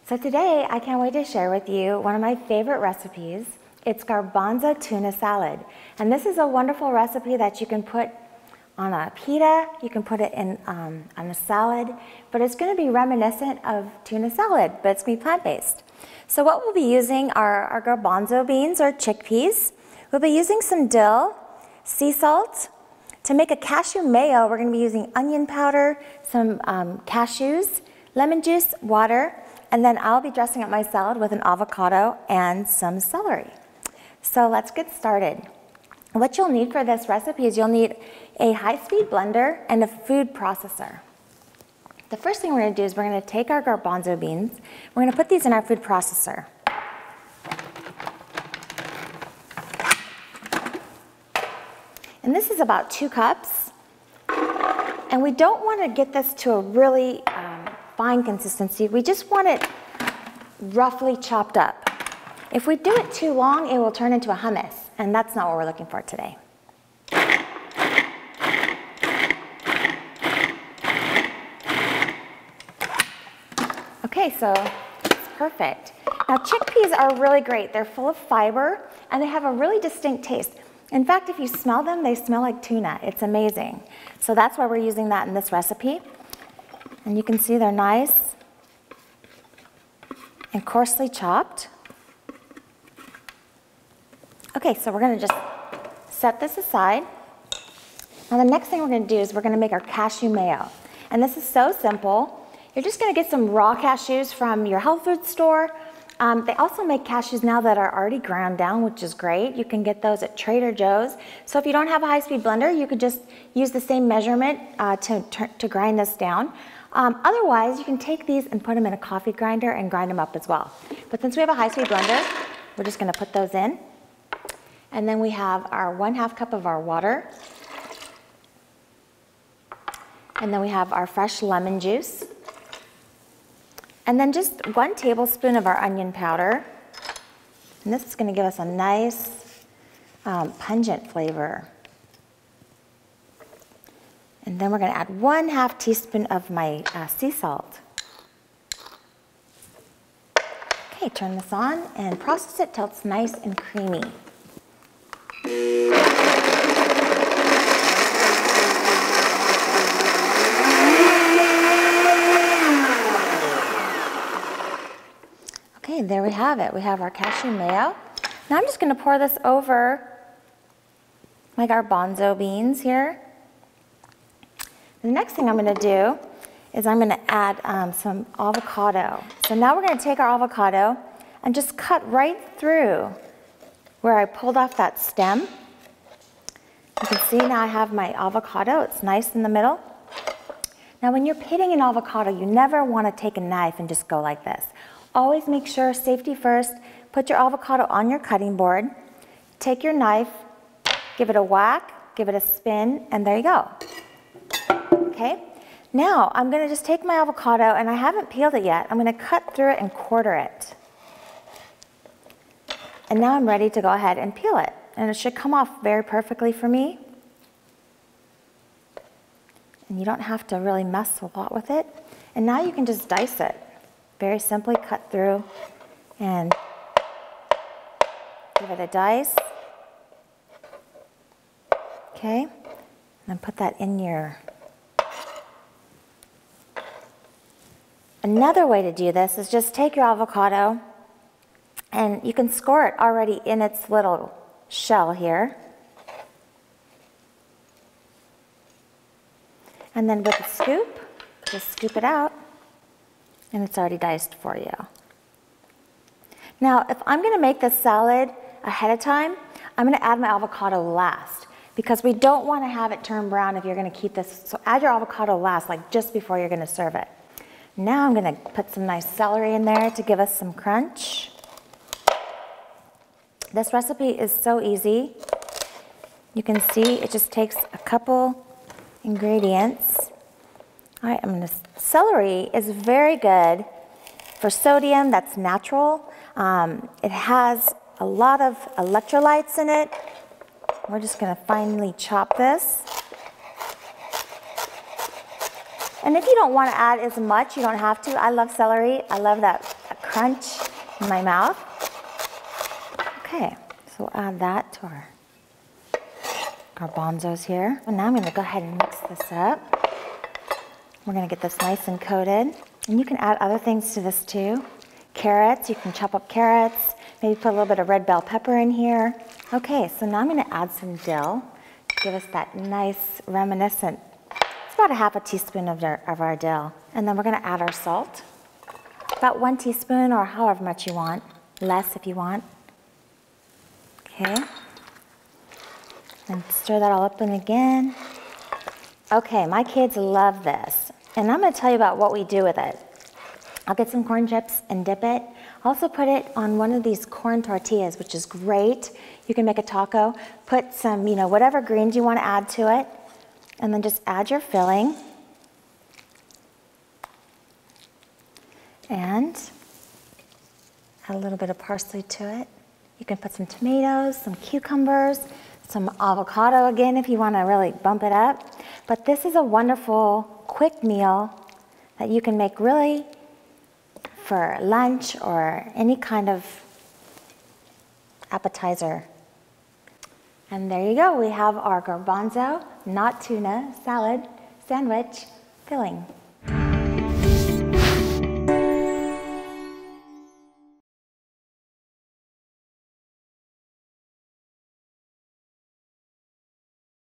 So today, I can't wait to share with you one of my favorite recipes. It's garbanzo tuna salad. And this is a wonderful recipe that you can put on a pita, you can put it in on a salad, but it's gonna be reminiscent of tuna salad, but it's gonna be plant-based. So what we'll be using are our garbanzo beans or chickpeas. We'll be using some dill, sea salt. To make a cashew mayo, we're gonna be using onion powder, some cashews, lemon juice, water, and then I'll be dressing up my salad with an avocado and some celery. So let's get started. What you'll need for this recipe is you'll need a high-speed blender and a food processor. The first thing we're gonna do is we're gonna take our garbanzo beans, we're gonna put these in our food processor. And this is about 2 cups. And we don't wanna get this to a really fine consistency. We just want it roughly chopped up. If we do it too long, it will turn into a hummus, and that's not what we're looking for today. Okay, so it's perfect. Now chickpeas are really great. They're full of fiber, and they have a really distinct taste. In fact, if you smell them, they smell like tuna. It's amazing. So that's why we're using that in this recipe. And you can see they're nice and coarsely chopped. Okay, so we're gonna just set this aside. Now the next thing we're gonna do is we're gonna make our cashew mayo. And this is so simple. You're just gonna get some raw cashews from your health food store. They also make cashews now that are already ground down, which is great. You can get those at Trader Joe's. So if you don't have a high-speed blender, you could just use the same measurement to grind this down. Otherwise, you can take these and put them in a coffee grinder and grind them up as well. But since we have a high-speed blender, we're just gonna put those in. And then we have our 1/2 cup of our water. And then we have our fresh lemon juice. And then just 1 tablespoon of our onion powder. And this is gonna give us a nice pungent flavor. And then we're gonna add 1/2 teaspoon of my sea salt. Okay, turn this on and process it till it's nice and creamy. Okay, there we have it. We have our cashew mayo. Now I'm just gonna pour this over my garbanzo beans here. The next thing I'm gonna do is I'm gonna add some avocado. So now we're gonna take our avocado and just cut right through where I pulled off that stem. You can see now I have my avocado. It's nice in the middle. Now when you're pitting an avocado, you never wanna take a knife and just go like this. Always make sure, safety first, put your avocado on your cutting board, take your knife, give it a whack, give it a spin, and there you go. Okay, now I'm gonna just take my avocado, and I haven't peeled it yet. I'm gonna cut through it and quarter it. And now I'm ready to go ahead and peel it. And it should come off very perfectly for me. And you don't have to really mess a lot with it. And now you can just dice it. Very simply cut through and give it a dice. Okay, and then put that in your... Another way to do this is just take your avocado and you can score it already in its little shell here. And then with a scoop, just scoop it out and it's already diced for you. Now, if I'm gonna make this salad ahead of time, I'm gonna add my avocado last because we don't wanna have it turn brown if you're gonna keep this. So add your avocado last, like just before you're gonna serve it. Now I'm gonna put some nice celery in there to give us some crunch. This recipe is so easy. You can see it just takes a couple ingredients. All right, celery is very good for sodium, that's natural. It has a lot of electrolytes in it. We're just gonna finely chop this. And if you don't want to add as much, you don't have to. I love celery. I love that crunch in my mouth. Okay, so we'll add that to our garbanzos here. And now I'm going to go ahead and mix this up. We're going to get this nice and coated. And you can add other things to this too. Carrots, you can chop up carrots. Maybe put a little bit of red bell pepper in here. Okay, so now I'm going to add some dill to give us that nice reminiscent. It's about a half a teaspoon of our dill. And then we're going to add our salt. About 1 teaspoon or however much you want. Less if you want. Okay. And stir that all up in again. Okay, my kids love this. And I'm going to tell you about what we do with it. I'll get some corn chips and dip it. Also put it on one of these corn tortillas, which is great. You can make a taco. Put some, whatever greens you want to add to it. And then just add your filling. And add a little bit of parsley to it. You can put some tomatoes, some cucumbers, some avocado again if you want to really bump it up. But this is a wonderful, quick meal that you can make really for lunch or any kind of appetizer. And there you go. We have our garbanzo, not tuna, salad, sandwich, filling.